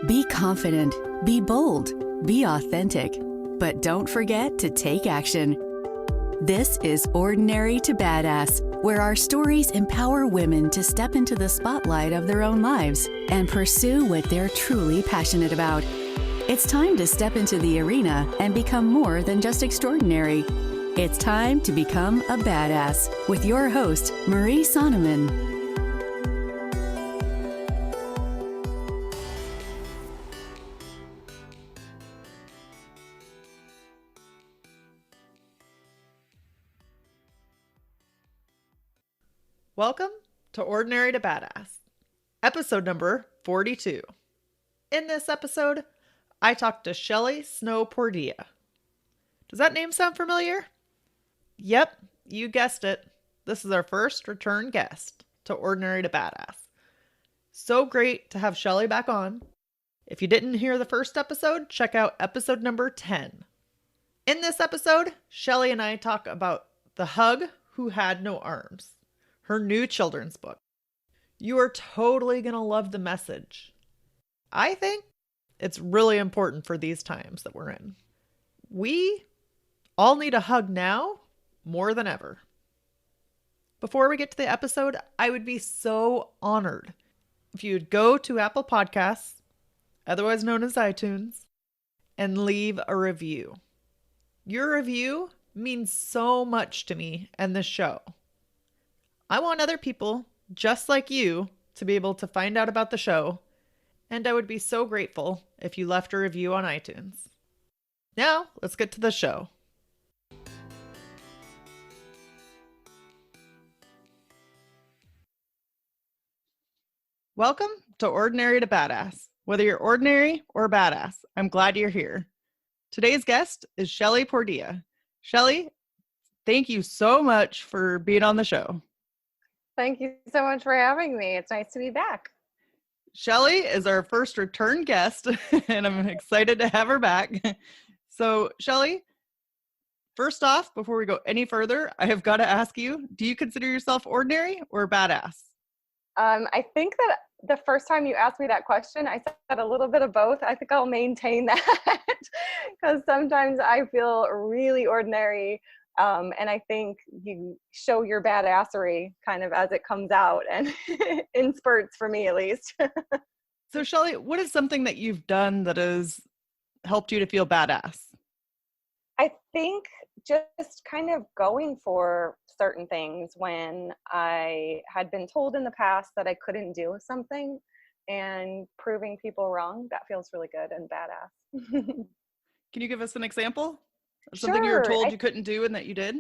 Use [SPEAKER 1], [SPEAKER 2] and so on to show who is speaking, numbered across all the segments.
[SPEAKER 1] Be confident, be bold, be authentic, but don't forget to take action. This is Ordinary to Badass, where our stories empower women to step into the spotlight of their own lives and pursue what they're truly passionate about. It's time to step into the arena and become more than just extraordinary. It's time to become a badass with your host, Marie Sonneman.
[SPEAKER 2] Welcome to Ordinary to Badass, episode number 42. In this episode, I talked to Shelly Snow Pordea. Does that name sound familiar? Yep, you guessed it. This is our first return guest to Ordinary to Badass. So great to have Shelly back on. If you didn't hear the first episode, check out episode number 10. In this episode, Shelly and I talk about The Hug Who Had No Arms, her new children's book. You are totally going to love the message. I think it's really important for these times that we're in. We all need a hug now more than ever. Before we get to the episode, I would be so honored if you'd go to Apple Podcasts, otherwise known as iTunes, and leave a review. Your review means so much to me and this show. I want other people, just like you, to be able to find out about the show, and I would be so grateful if you left a review on iTunes. Now, let's get to the show. Welcome to Ordinary to Badass. Whether you're ordinary or badass, I'm glad you're here. Today's guest is Shelly Pordea. Shelly, thank you so much for being on the show.
[SPEAKER 3] Thank you so much for having me. It's nice to be back.
[SPEAKER 2] Shelly is our first return guest, and I'm excited to have her back. So, Shelly, first off, before we go any further, I have got to ask you, do you consider yourself ordinary or badass?
[SPEAKER 3] I think that the first time you asked me that question, I said a little bit of both. I think I'll maintain that because sometimes I feel really ordinary. And I think you show your badassery kind of as it comes out and in spurts for me, at least.
[SPEAKER 2] So Shelly, what is something that you've done that has helped you to feel badass?
[SPEAKER 3] I think just kind of going for certain things when I had been told in the past that I couldn't do something and proving people wrong, that feels really good and badass.
[SPEAKER 2] Can you give us an example? Something you were told you couldn't do and that you did?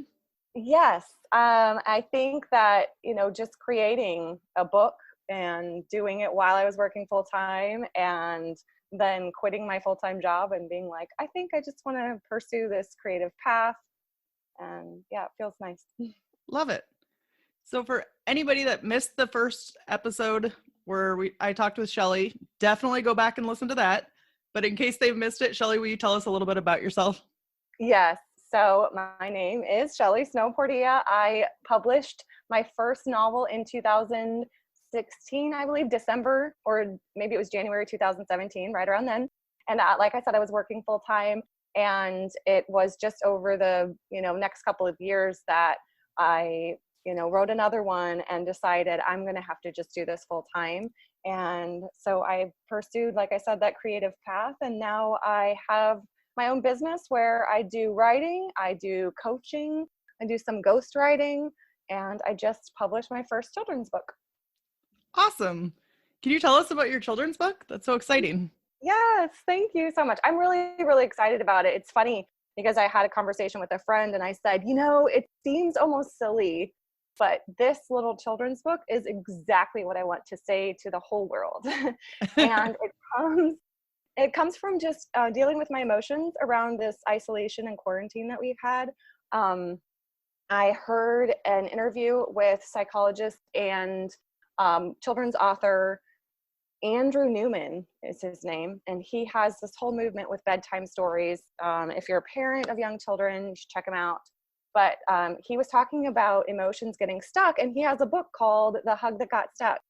[SPEAKER 3] Yes. I think that, just creating a book and doing it while I was working full time and then quitting my full-time job and being like, I think I just want to pursue this creative path. And yeah, it feels nice.
[SPEAKER 2] Love it. So for anybody that missed the first episode where I talked with Shelly, definitely go back and listen to that. But in case they've missed it, Shelly, will you tell us a little bit about yourself?
[SPEAKER 3] Yes. So my name is Shelly Snow Pordea. I published my first novel in 2016, I believe, December, or maybe it was January 2017, right around then. And like I said, I was working full time, and it was just over the, next couple of years that I, wrote another one and decided I'm going to have to just do this full time. And so I pursued, like I said, that creative path. And now I have my own business where I do writing, I do coaching, I do some ghost writing, and I just published my first children's book.
[SPEAKER 2] Awesome. Can you tell us about your children's book? That's so exciting.
[SPEAKER 3] Yes, thank you so much. I'm really, really excited about it. It's funny because I had a conversation with a friend and I said, it seems almost silly, but this little children's book is exactly what I want to say to the whole world. And it comes from just dealing with my emotions around this isolation and quarantine that we've had. I heard an interview with psychologist and children's author Andrew Newman is his name, and he has this whole movement with bedtime stories. If you're a parent of young children, you should check him out. But he was talking about emotions getting stuck, and he has a book called The Hug That Got Stuck.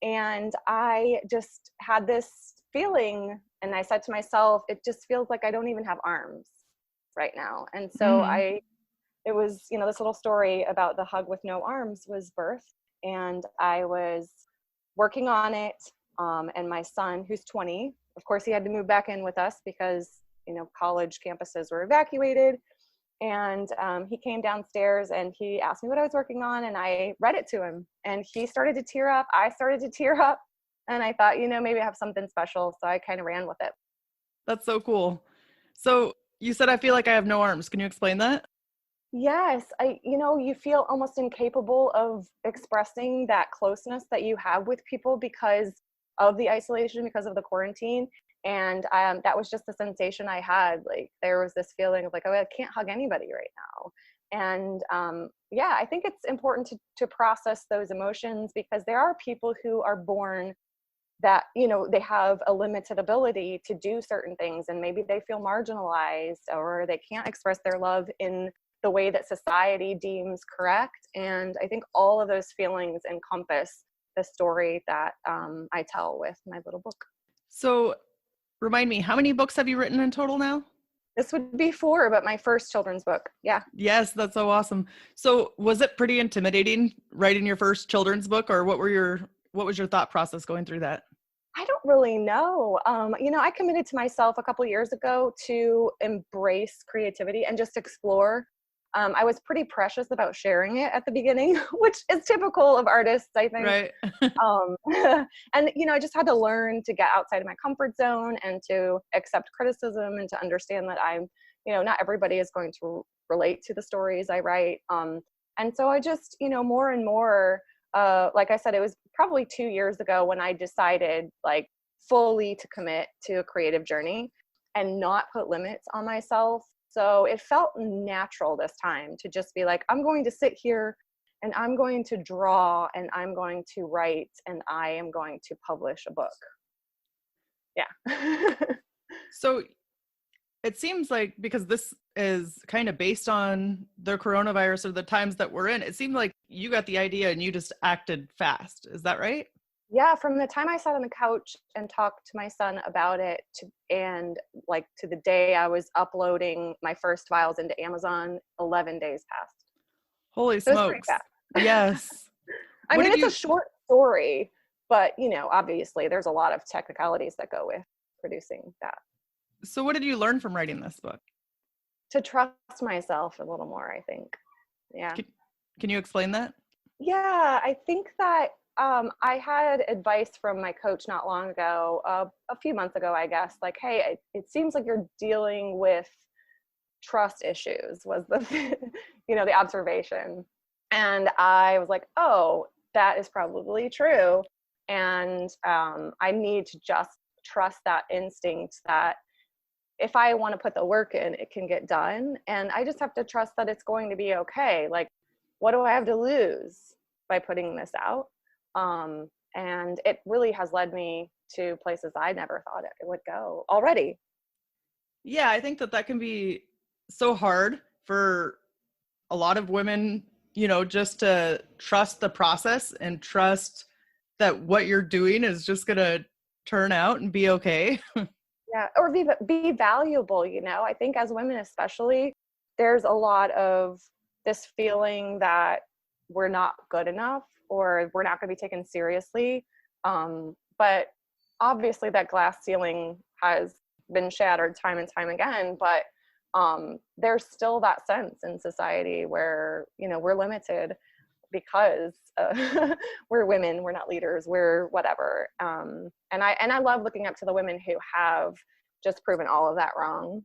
[SPEAKER 3] And I just had this feeling, and I said to myself, it just feels like I don't even have arms right now. And so
[SPEAKER 2] Mm-hmm.
[SPEAKER 3] it was, this little story about the hug with no arms was birth. And I was working on it. And my son, who's 20, of course, he had to move back in with us because, college campuses were evacuated. And he came downstairs and he asked me what I was working on, and I read it to him. And he started to tear up. I started to tear up. And I thought, maybe I have something special. So I kind of ran with it.
[SPEAKER 2] That's so cool. So you said, I feel like I have no arms. Can you explain that?
[SPEAKER 3] Yes, you feel almost incapable of expressing that closeness that you have with people because of the isolation, because of the quarantine. And that was just the sensation I had. Like, there was this feeling of like, oh, I can't hug anybody right now. And yeah, I think it's important to process those emotions, because there are people who are born that, they have a limited ability to do certain things, and maybe they feel marginalized, or they can't express their love in the way that society deems correct. And I think all of those feelings encompass the story that I tell with my little book.
[SPEAKER 2] So remind me, how many books have you written in total now?
[SPEAKER 3] This would be 4, but my first children's book. Yeah.
[SPEAKER 2] Yes, that's so awesome. So was it pretty intimidating writing your first children's book, or what was your thought process going through that?
[SPEAKER 3] I don't really know. I committed to myself a couple years ago to embrace creativity and just explore. I was pretty precious about sharing it at the beginning, which is typical of artists, I think.
[SPEAKER 2] Right.
[SPEAKER 3] And, I just had to learn to get outside of my comfort zone and to accept criticism, and to understand that not everybody is going to relate to the stories I write. And so I just, more and more, like I said, it was probably 2 years ago when I decided, like, fully to commit to a creative journey and not put limits on myself. So it felt natural this time to just be like, I'm going to sit here and I'm going to draw and I'm going to write and I am going to publish a book. Yeah.
[SPEAKER 2] So it seems like, because this is kind of based on the coronavirus or the times that we're in, it seemed like you got the idea and you just acted fast. Is that right?
[SPEAKER 3] Yeah, from the time I sat on the couch and talked to my son about it and to the day I was uploading my first files into Amazon, 11 days passed.
[SPEAKER 2] Holy
[SPEAKER 3] So it was pretty
[SPEAKER 2] smokes.
[SPEAKER 3] fast.
[SPEAKER 2] Yes.
[SPEAKER 3] I mean, it's a short story, but, obviously there's a lot of technicalities that go with producing that.
[SPEAKER 2] So what did you learn from writing this book?
[SPEAKER 3] To trust myself a little more, I think. Yeah.
[SPEAKER 2] Can you explain that?
[SPEAKER 3] Yeah, I think that I had advice from my coach not long ago, a few months ago, I guess, like, hey, it seems like you're dealing with trust issues, was the, the observation. And I was like, oh, that is probably true. And I need to just trust that instinct that if I want to put the work in, it can get done. And I just have to trust that it's going to be okay. Like, what do I have to lose by putting this out? And it really has led me to places I never thought it would go already.
[SPEAKER 2] Yeah, I think that can be so hard for a lot of women, just to trust the process and trust that what you're doing is just going to turn out and be okay.
[SPEAKER 3] Yeah, or be valuable, I think as women especially, there's a lot of this feeling that we're not good enough or we're not going to be taken seriously. But obviously that glass ceiling has been shattered time and time again, but there's still that sense in society where, we're limited because we're women, we're not leaders, we're whatever. And I love looking up to the women who have just proven all of that wrong.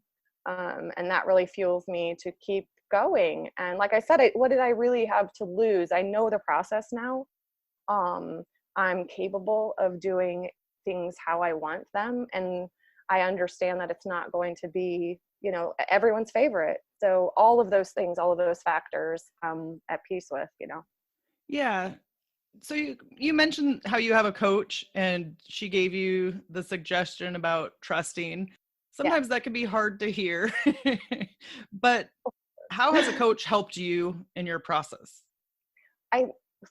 [SPEAKER 3] And that really fuels me to keep going. And like I said, what did I really have to lose? I know the process now. I'm capable of doing things how I want them. And I understand that it's not going to be, everyone's favorite. So all of those things, all of those factors, I'm at peace with.
[SPEAKER 2] Yeah. So you mentioned how you have a coach and she gave you the suggestion about trusting. Sometimes that can be hard to hear, but how has a coach helped you in your process?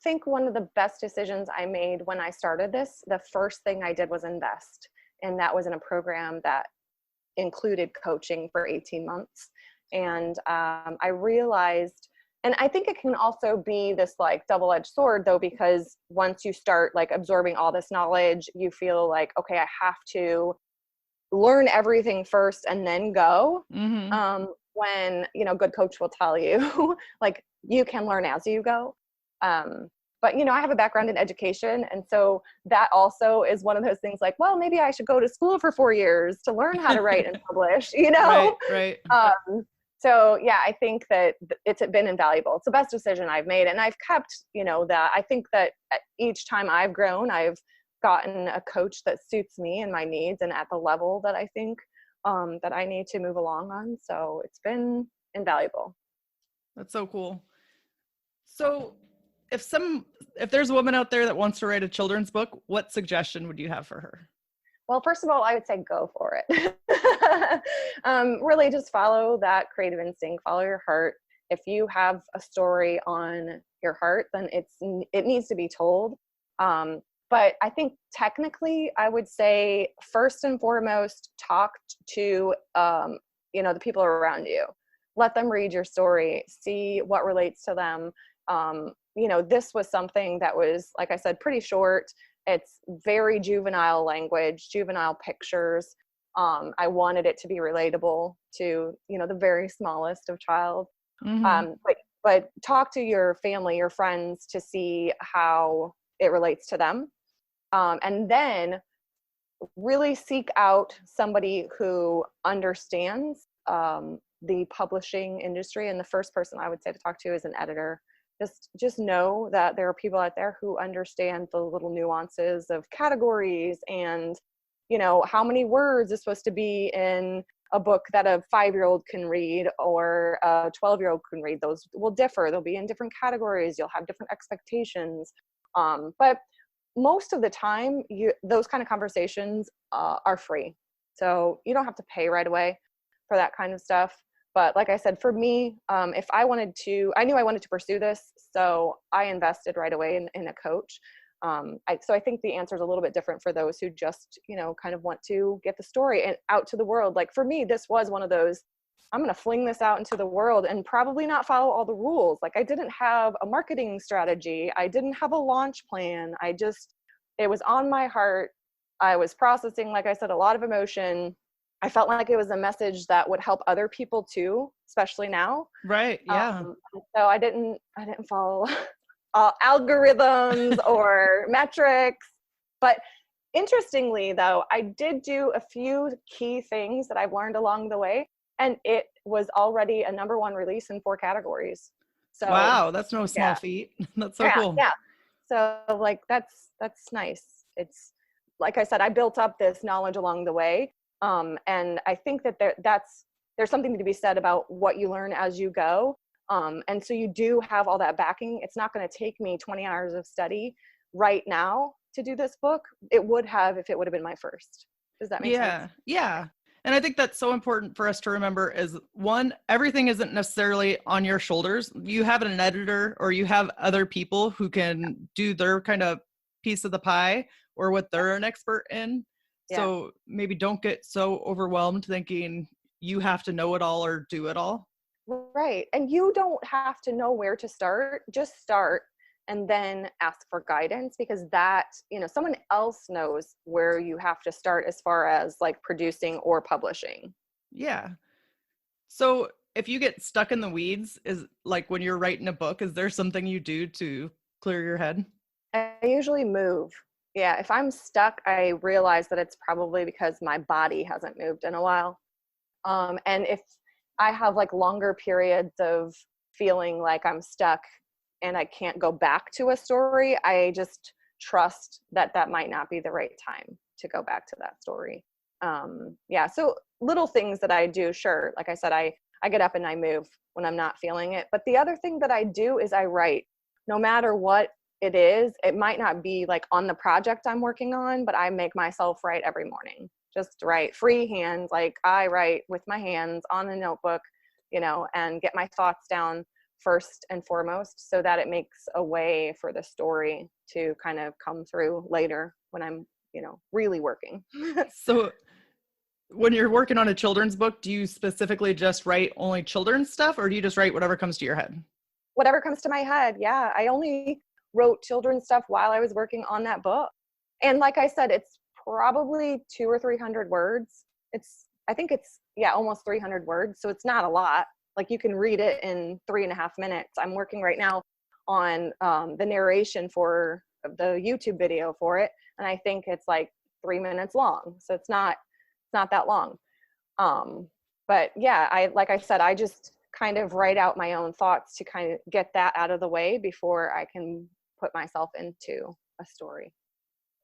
[SPEAKER 3] think one of the best decisions I made when I started this, the first thing I did was invest. And that was in a program that included coaching for 18 months. And I realized, and I think it can also be this like double-edged sword though, because once you start like absorbing all this knowledge, you feel like, okay, I have to learn everything first and then go. When, you know, good coach will tell you, like, you can learn as you go. But, you know, I have a background in education. And so that also is one of those things like, well, maybe I should go to school for 4 years to learn how to write and publish, you know?
[SPEAKER 2] Right.
[SPEAKER 3] So yeah, I think that it's been invaluable. It's the best decision I've made. And I've kept, you know, that I think that each time I've grown, I've gotten a coach that suits me and my needs and at the level that I think that I need to move along on. So it's been invaluable.
[SPEAKER 2] That's so cool. So if there's a woman out there that wants to write a children's book, what suggestion would you have for her?
[SPEAKER 3] Well, first of all, I would say go for it. Really just follow that creative instinct, follow your heart. If you have a story on your heart, then it needs to be told. But I think technically I would say first and foremost, talk to, you know, the people around you. Let them read your story, see what relates to them. You know, this was something that was, like I said, pretty short. It's very juvenile language, juvenile pictures. I wanted it to be relatable to, you know, the very smallest of child. But talk to your family, your friends to see how it relates to them. And then really seek out somebody who understands the publishing industry. And the first person I would say to talk to is an editor. Just know that there are people out there who understand the little nuances of categories and, you know, how many words is supposed to be in a book that a 5-year-old can read or a 12-year-old can read. Those will differ. They'll be in different categories. You'll have different expectations. But most of the time, those kind of conversations are free. So you don't have to pay right away for that kind of stuff. But like I said, for me, if I knew I wanted to pursue this, so I invested right away in a coach. So I think the answer is a little bit different for those who just, you know, kind of want to get the story and out to the world. Like for me, this was one of those, I'm going to fling this out into the world and probably not follow all the rules. Like I didn't have a marketing strategy. I didn't have a launch plan. It was on my heart. I was processing, like I said, a lot of emotion. I felt like it was a message that would help other people too, especially now.
[SPEAKER 2] Right. Yeah.
[SPEAKER 3] So I didn't follow algorithms or metrics. But interestingly, though, I did do a few key things that I've learned along the way, and it was already a #1 release in 4 categories. So
[SPEAKER 2] wow, that's no small feat. That's so cool.
[SPEAKER 3] Yeah. So like that's nice. It's like I said, I built up this knowledge along the way. And I think that there's something to be said about what you learn as you go. And so you do have all that backing. It's not going to take me 20 hours of study right now to do this book. It would have if it would have been my first. Does that make sense?
[SPEAKER 2] Yeah. And I think that's so important for us to remember is one, everything isn't necessarily on your shoulders. You have an editor or you have other people who can do their kind of piece of the pie or what they're an expert in. So maybe don't get so overwhelmed thinking you have to know it all or do it all.
[SPEAKER 3] Right. And you don't have to know where to start. Just start and then ask for guidance because that, you know, someone else knows where you have to start as far as like producing or publishing.
[SPEAKER 2] Yeah. So if you get stuck in the weeds, is like when you're writing a book, is there something you do to clear your head?
[SPEAKER 3] I usually move. Yeah, if I'm stuck, I realize that it's probably because my body hasn't moved in a while. And if I have like longer periods of feeling like I'm stuck and I can't go back to a story, I just trust that might not be the right time to go back to that story. So little things that I do, sure. Like I said, I get up and I move when I'm not feeling it. But the other thing that I do is I write, no matter what it is. It might not be like on the project I'm working on, but I make myself write every morning. Just write freehand, like I write with my hands on a notebook, you know, and get my thoughts down first and foremost, so that it makes a way for the story to kind of come through later when I'm, really working.
[SPEAKER 2] So when you're working on a children's book, do you specifically just write only children's stuff, or do you just write whatever comes to your head?
[SPEAKER 3] Whatever comes to my head. Yeah. I only wrote children's stuff while I was working on that book. And like I said, it's probably 200 or 300 words. I think it's almost 300 words. So it's not a lot. Like you can read it in 3.5 minutes. I'm working right now on the narration for the YouTube video for it. And I think it's like 3 minutes long. So it's not that long. But yeah, like I said, I just kind of write out my own thoughts to kind of get that out of the way before I can put myself into a story.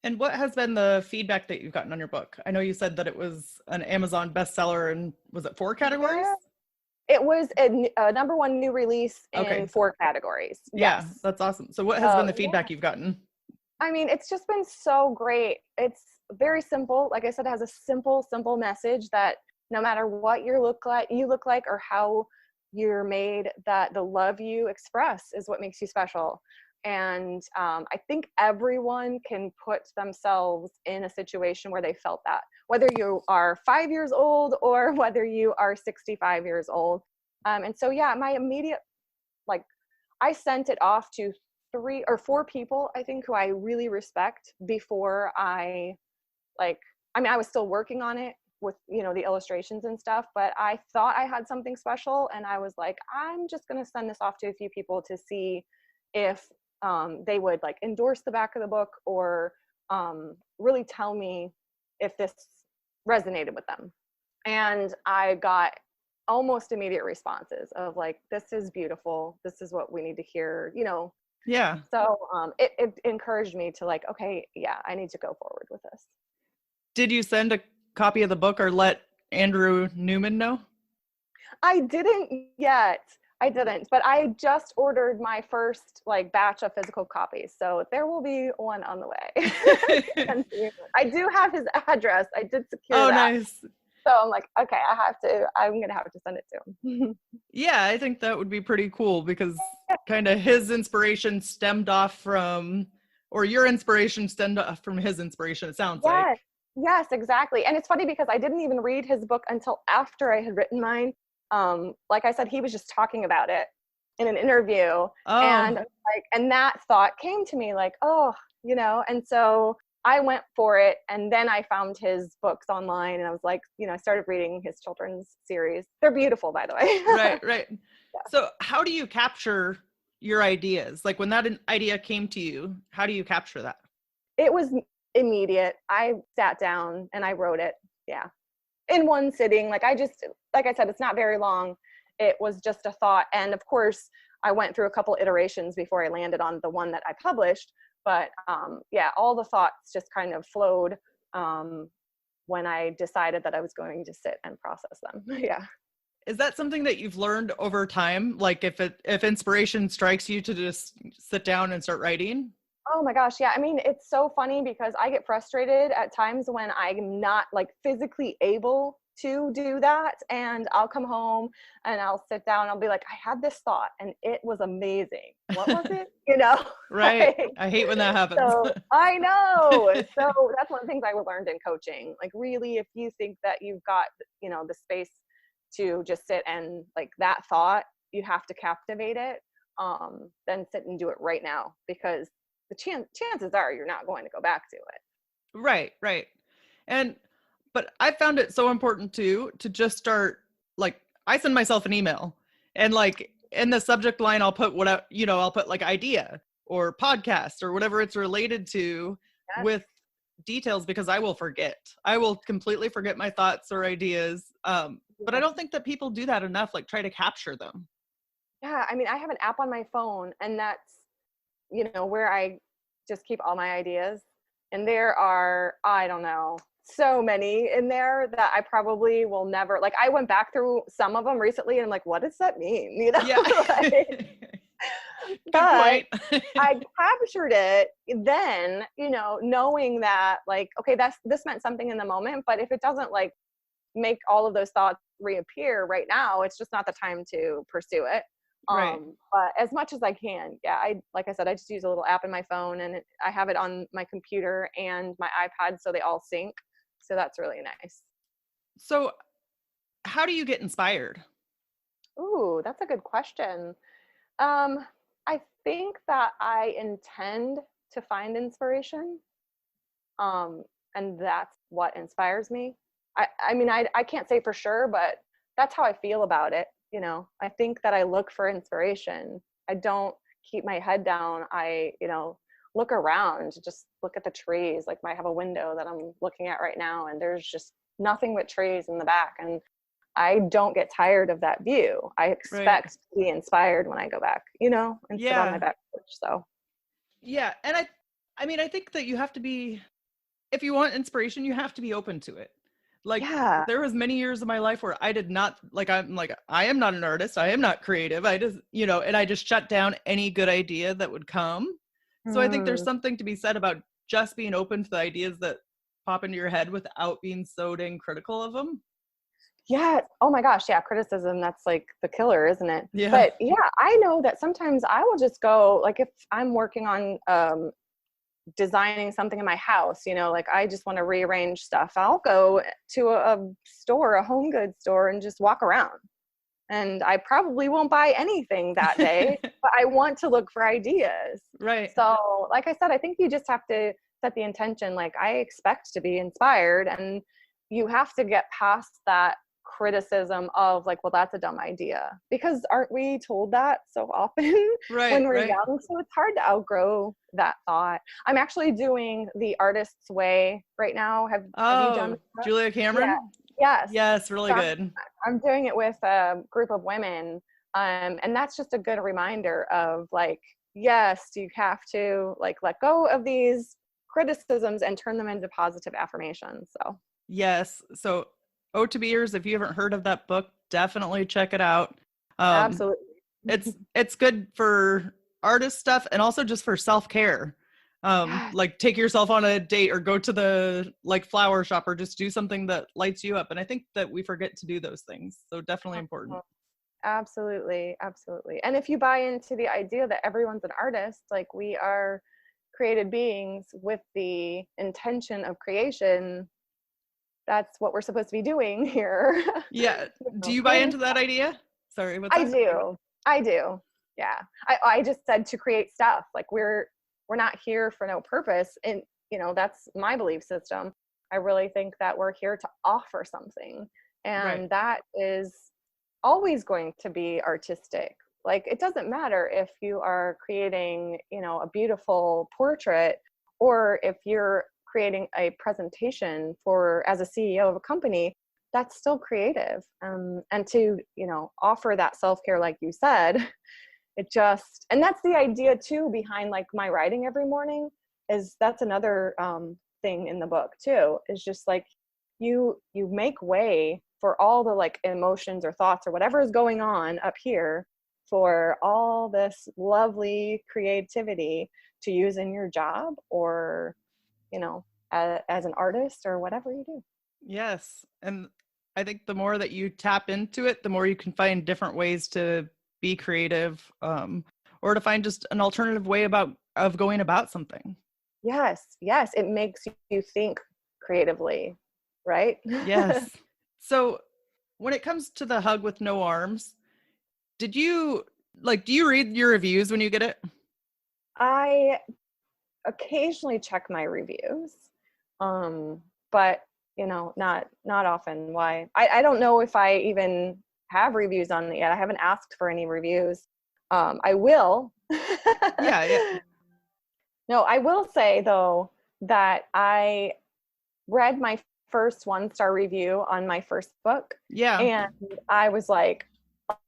[SPEAKER 2] And what has been the feedback that you've gotten on your book? I know you said that it was an Amazon bestseller, and was it 4 categories?
[SPEAKER 3] Yeah. It was a number 1 new release in 4 categories.
[SPEAKER 2] Yeah,
[SPEAKER 3] Yes.
[SPEAKER 2] that's awesome. So what has been the feedback you've gotten?
[SPEAKER 3] I mean, it's just been so great. It's very simple. Like I said, it has a simple message that no matter what you look like or how you're made, that the love you express is what makes you special. And I think everyone can put themselves in a situation where they felt that, whether you are 5 years old or whether you are 65 years old. And so, yeah, my immediate, I sent it off to 3 or 4 people, I think, who I really respect before I was still working on it with, the illustrations and stuff, but I thought I had something special. And I was like, I'm just going to send this off to a few people to see if they would endorse the back of the book or really tell me if this resonated with them. And I got almost immediate responses of this is beautiful. This is what we need to hear,
[SPEAKER 2] Yeah.
[SPEAKER 3] So it encouraged me to okay, yeah, I need to go forward with this.
[SPEAKER 2] Did you send a copy of the book or let Andrew Newman know?
[SPEAKER 3] I didn't yet. But I just ordered my first batch of physical copies. So there will be one on the way. I do have his address. I did secure that. Oh, nice. So I'm like, okay, I'm going to have to send it to him.
[SPEAKER 2] Yeah, I think that would be pretty cool because kind of his inspiration stemmed off from, or your inspiration stemmed off from his inspiration, it sounds like.
[SPEAKER 3] Yes, exactly. And it's funny because I didn't even read his book until after I had written mine. Like I said, he was just talking about it in an interview. And that thought came to me and so I went for it. And then I found his books online and I was I started reading his children's series. They're beautiful, by the way.
[SPEAKER 2] Right. Yeah. So how do you capture your ideas? When that idea came to you, how do you capture that?
[SPEAKER 3] It was immediate. I sat down and I wrote it. Yeah. In one sitting. Like I said, it's not very long. It was just a thought. And of course I went through a couple iterations before I landed on the one that I published. But all the thoughts just kind of flowed when I decided that I was going to sit and process them. Yeah.
[SPEAKER 2] Is that something that you've learned over time? If inspiration strikes you to just sit down and start writing?
[SPEAKER 3] Oh my gosh. Yeah. I mean, it's so funny because I get frustrated at times when I'm not physically able to do that. And I'll come home and I'll sit down. I'll be like, I had this thought and it was amazing. What was it?
[SPEAKER 2] Right. I hate when that happens.
[SPEAKER 3] So, I know. So that's one of the things I learned in coaching. Really, if you think that you've got, the space to just sit and that thought, you have to captivate it, then sit and do it right now because the chances are you're not going to go back to it.
[SPEAKER 2] Right. But I found it so important to just start, I send myself an email and in the subject line, I'll put I'll put idea or podcast or whatever it's related to with details because I will forget. I will completely forget my thoughts or ideas. But I don't think that people do that enough, try to capture them.
[SPEAKER 3] Yeah. I mean, I have an app on my phone and that's, where I just keep all my ideas. And there are, I don't know, so many in there that I probably will never, I went back through some of them recently and I'm like, what does that mean?
[SPEAKER 2] Yeah.
[SPEAKER 3] But I captured it then, knowing that okay, this meant something in the moment, but if it doesn't make all of those thoughts reappear right now, it's just not the time to pursue it.
[SPEAKER 2] Right.
[SPEAKER 3] But as much as I can, yeah, like I said, I just use a little app in my phone, and I have it on my computer and my iPad, so they all sync. So that's really nice.
[SPEAKER 2] So how do you get inspired?
[SPEAKER 3] Ooh, that's a good question. Um, I think that I intend to find inspiration. Um, and that's what inspires me. I mean, I can't say for sure, but that's how I feel about it. I think that I look for inspiration. I don't keep my head down. I look around, just look at the trees. Like I have a window that I'm looking at right now, and there's just nothing but trees in the back. And I don't get tired of that view. I
[SPEAKER 2] Right.
[SPEAKER 3] expect to be inspired when I go back, and sit on my
[SPEAKER 2] Yeah.
[SPEAKER 3] back porch. So
[SPEAKER 2] Yeah. And I mean, I think that you have to be, if you want inspiration, you have to be open to it. Like
[SPEAKER 3] yeah.
[SPEAKER 2] there was many years of my life where I did not I'm like, I am not an artist. I am not creative. I just, and I just shut down any good idea that would come. So I think there's
[SPEAKER 3] Mm.
[SPEAKER 2] something to be said about just being open to the ideas that pop into your head without being so dang critical of them.
[SPEAKER 3] Yeah. Oh my gosh. Yeah. Criticism. That's like the killer, isn't it?
[SPEAKER 2] Yeah.
[SPEAKER 3] But yeah, I know that sometimes I will just go, like if I'm working on designing something in my house, like I just want to rearrange stuff, I'll go to a store, a home goods store, and just walk around. And I probably won't buy anything that day, but I want to look for ideas.
[SPEAKER 2] Right.
[SPEAKER 3] So, like I said, I think you just have to set the intention, like I expect to be inspired, and you have to get past that criticism of like, well, that's a dumb idea, because aren't we told that so often when
[SPEAKER 2] Right.
[SPEAKER 3] we're
[SPEAKER 2] Right.
[SPEAKER 3] young? So it's hard to outgrow that thought. I'm actually doing The Artist's Way right now. Have you done
[SPEAKER 2] Oh,
[SPEAKER 3] that?
[SPEAKER 2] Julia
[SPEAKER 3] Yeah.
[SPEAKER 2] Cameron.
[SPEAKER 3] Yes.
[SPEAKER 2] Yes. Really
[SPEAKER 3] So
[SPEAKER 2] good.
[SPEAKER 3] I'm doing it with a group of women. And that's just a good reminder of like, yes, you have to like let go of these criticisms and turn them into positive affirmations. So
[SPEAKER 2] Yes. So, Ode to Beers, if you haven't heard of that book, definitely check it out. Um,
[SPEAKER 3] absolutely.
[SPEAKER 2] it's good for artist stuff and also just for self-care.
[SPEAKER 3] Yeah.
[SPEAKER 2] Like take yourself on a date or go to the flower shop or just do something that lights you up. And I think that we forget to do those things. So definitely important.
[SPEAKER 3] Absolutely. Absolutely. And if you buy into the idea that everyone's an artist, like we are created beings with the intention of creation, that's what we're supposed to be doing here.
[SPEAKER 2] Yeah. Do you buy
[SPEAKER 3] Creating.
[SPEAKER 2] into that idea? Sorry, what's
[SPEAKER 3] I
[SPEAKER 2] that?
[SPEAKER 3] do. I do. Yeah. I just said to create stuff. Like we're not here for no purpose. And that's my belief system. I really think that we're here to offer something.
[SPEAKER 2] Right.
[SPEAKER 3] And that is always going to be artistic. Like it doesn't matter if you are creating, a beautiful portrait, or if you're creating a presentation as a CEO of a company, that's still creative. And to offer that self-care, like you said, and that's the idea too behind like my writing every morning. That's another thing in the book too, is just like you make way for all the like emotions or thoughts or whatever is going on up here, for all this lovely creativity to use in your job, or as an artist, or whatever you do.
[SPEAKER 2] Yes. And I think the more that you tap into it, the more you can find different ways to be creative, or to find just an alternative way of going about something.
[SPEAKER 3] Yes, it makes you think creatively, right?
[SPEAKER 2] Yes. So when it comes to the hug with no arms, do you read your reviews when you get it?
[SPEAKER 3] I occasionally check my reviews, but not often. Why? I don't know if I even have reviews on it yet. I haven't asked for any reviews. I will.
[SPEAKER 2] Yeah, yeah.
[SPEAKER 3] No, I will say though that I read my first 1-star review on my first book,
[SPEAKER 2] Yeah.
[SPEAKER 3] and I was like,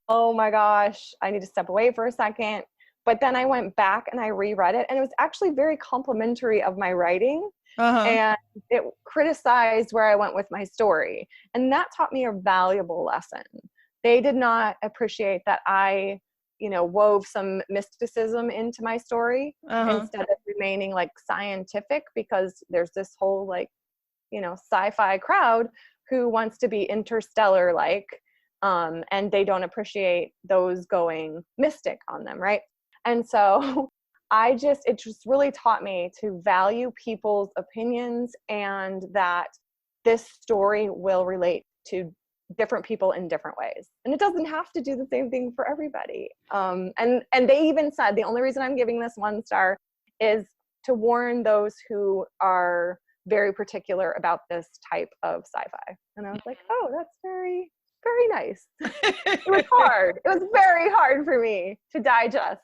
[SPEAKER 3] oh my gosh, I need to step away for a second. But then I went back and I reread it, and it was actually very complimentary of my writing.
[SPEAKER 2] Uh-huh.
[SPEAKER 3] And it criticized where I went with my story. And that taught me a valuable lesson. They did not appreciate that I, wove some mysticism into my story,
[SPEAKER 2] Uh-huh.
[SPEAKER 3] instead of remaining like scientific, because there's this whole like, sci-fi crowd who wants to be interstellar like. and they don't appreciate those going mystic on them, right? And so it just really taught me to value people's opinions, and that this story will relate to different people in different ways. And it doesn't have to do the same thing for everybody. And they even said the only reason I'm giving this 1 star is to warn those who are very particular about this type of sci-fi. And I was like, oh, that's very, very nice. It was hard. It was very hard for me to digest,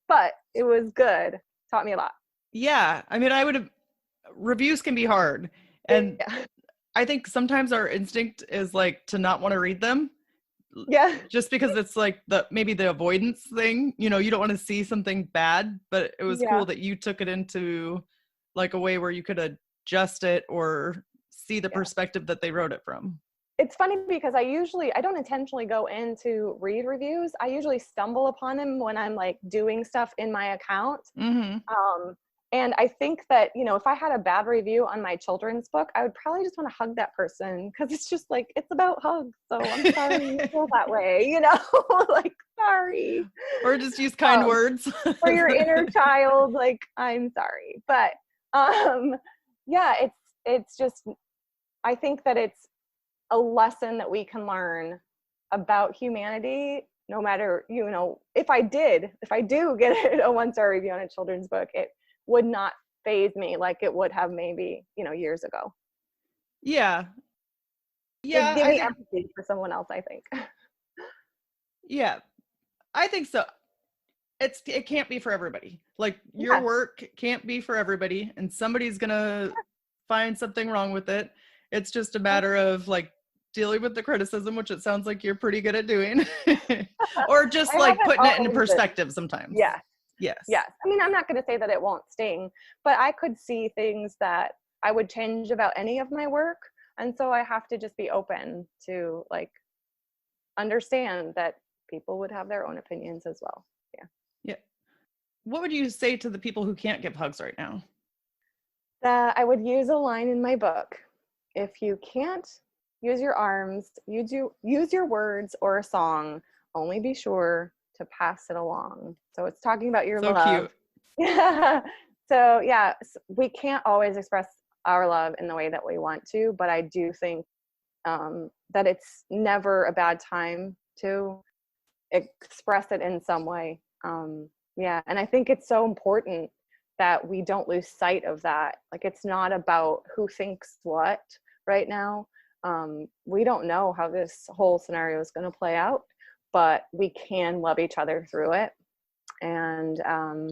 [SPEAKER 3] but it was good. Taught me a lot.
[SPEAKER 2] Yeah. I mean, reviews can be hard. And
[SPEAKER 3] yeah.
[SPEAKER 2] I think sometimes our instinct is like to not want to read them.
[SPEAKER 3] Yeah.
[SPEAKER 2] Just because it's like maybe the avoidance thing, you don't want to see something bad, but it was cool that you took it into like a way where you could adjust it or see the perspective that they wrote it from.
[SPEAKER 3] It's funny because I don't intentionally go in to read reviews. I usually stumble upon them when I'm like doing stuff in my account.
[SPEAKER 2] Mm-hmm.
[SPEAKER 3] And I think that, if I had a bad review on my children's book, I would probably just want to hug that person, because it's just like, it's about hugs. So I'm sorry you feel that way, like, sorry.
[SPEAKER 2] Or just use kind words.
[SPEAKER 3] For your inner child, like, I'm sorry. But yeah, it's just, I think that it's a lesson that we can learn about humanity, no matter, if I do get a 1-star review on a children's book, it would not faze me like it would have maybe, years ago.
[SPEAKER 2] Yeah. Yeah.
[SPEAKER 3] Give me empathy for someone else, I think.
[SPEAKER 2] Yeah, I think so. It can't be for everybody. Like your work can't be for everybody, and somebody's going to find something wrong with it. It's just a matter of like dealing with the criticism, which it sounds like you're pretty good at doing, or just like putting it into perspective sometimes.
[SPEAKER 3] Yeah.
[SPEAKER 2] Yes.
[SPEAKER 3] Yes. I mean, I'm not going to say that it won't sting, but I could see things that I would change about any of my work. And so I have to just be open to like understand that people would have their own opinions as well. Yeah.
[SPEAKER 2] Yeah. What would you say to the people who can't give hugs right now?
[SPEAKER 3] That I would use a line in my book. If you can't use your arms, use your words or a song, only be sure to pass it along. So it's talking about your love. So cute. Yeah. So yeah, we can't always express our love in the way that we want to, but I do think that it's never a bad time to express it in some way. Yeah, and I think it's so important that we don't lose sight of that. Like, it's not about who thinks what right now. We don't know how this whole scenario is going to play out, but we can love each other through it. And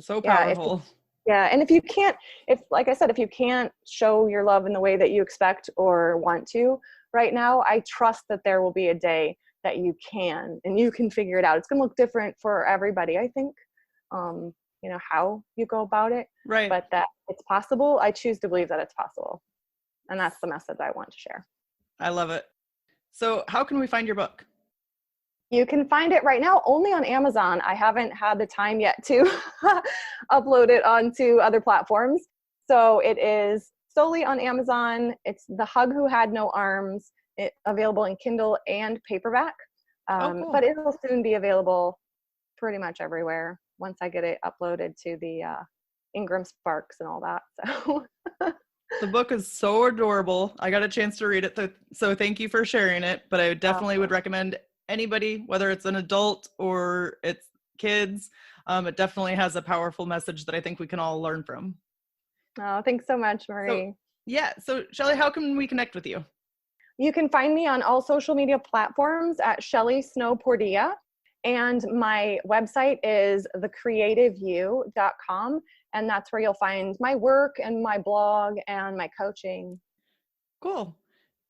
[SPEAKER 2] so powerful.
[SPEAKER 3] And if you can't show your love in the way that you expect or want to right now, I trust that there will be a day that you can, and you can figure it out. It's going to look different for everybody, I think, how you go about it.
[SPEAKER 2] Right.
[SPEAKER 3] But that it's possible. I choose to believe that it's possible. And that's the message I want to share.
[SPEAKER 2] I love it. So how can we find your book?
[SPEAKER 3] You can find it right now only on Amazon. I haven't had the time yet to upload it onto other platforms. So it is solely on Amazon. It's The Hug Who Had No Arms. It's available in Kindle and paperback.
[SPEAKER 2] Cool.
[SPEAKER 3] But it will soon be available pretty much everywhere once I get it uploaded to the Ingram Sparks and all that. So
[SPEAKER 2] the book is so adorable. I got a chance to read it, so thank you for sharing it. But I definitely would recommend anybody, whether it's an adult or it's kids, it definitely has a powerful message that I think we can all learn from.
[SPEAKER 3] Oh, thanks so much, Marie.
[SPEAKER 2] So Shelly, how can we connect with you?
[SPEAKER 3] You can find me on all social media platforms at Shelly Snow Pordea, and my website is thecreativeyou.com, and that's where you'll find my work and my blog and my coaching.
[SPEAKER 2] Cool.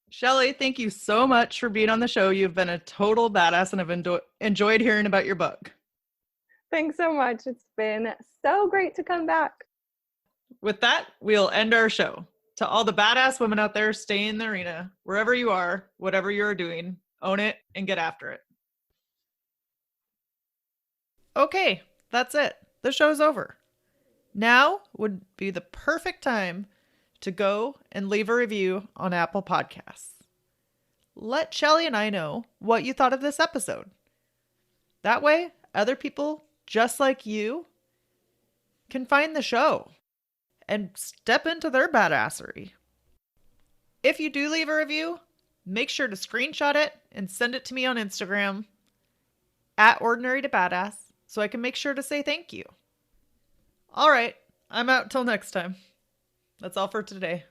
[SPEAKER 2] Shelly, thank you so much for being on the show. You've been a total badass, and I've enjoyed hearing about your book.
[SPEAKER 3] Thanks so much. It's been so great to come back.
[SPEAKER 2] With that, we'll end our show. To all the badass women out there, stay in the arena. Wherever you are, whatever you're doing, own it and get after it. Okay, that's it. The show's over. Now would be the perfect time to go and leave a review on Apple Podcasts. let Shelly and I know what you thought of this episode. That way, other people just like you can find the show and step into their badassery. If you do leave a review, make sure to screenshot it and send it to me on Instagram at Ordinary to Badass so I can make sure to say thank you. All right, I'm out till next time. That's all for today.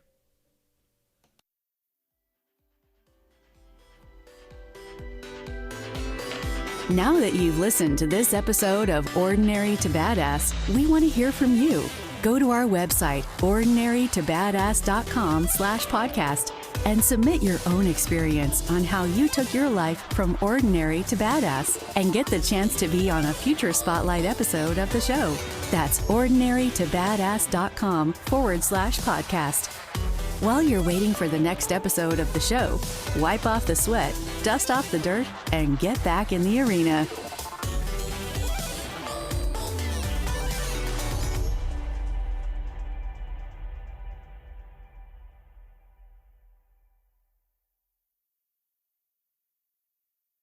[SPEAKER 1] Now that you've listened to this episode of Ordinary to Badass, we want to hear from you. Go to our website, ordinarytobadass.com/podcast, and submit your own experience on how you took your life from ordinary to badass and get the chance to be on a future Spotlight episode of the show. That's ordinarytobadass.com/podcast. While you're waiting for the next episode of the show, wipe off the sweat, dust off the dirt, and get back in the arena.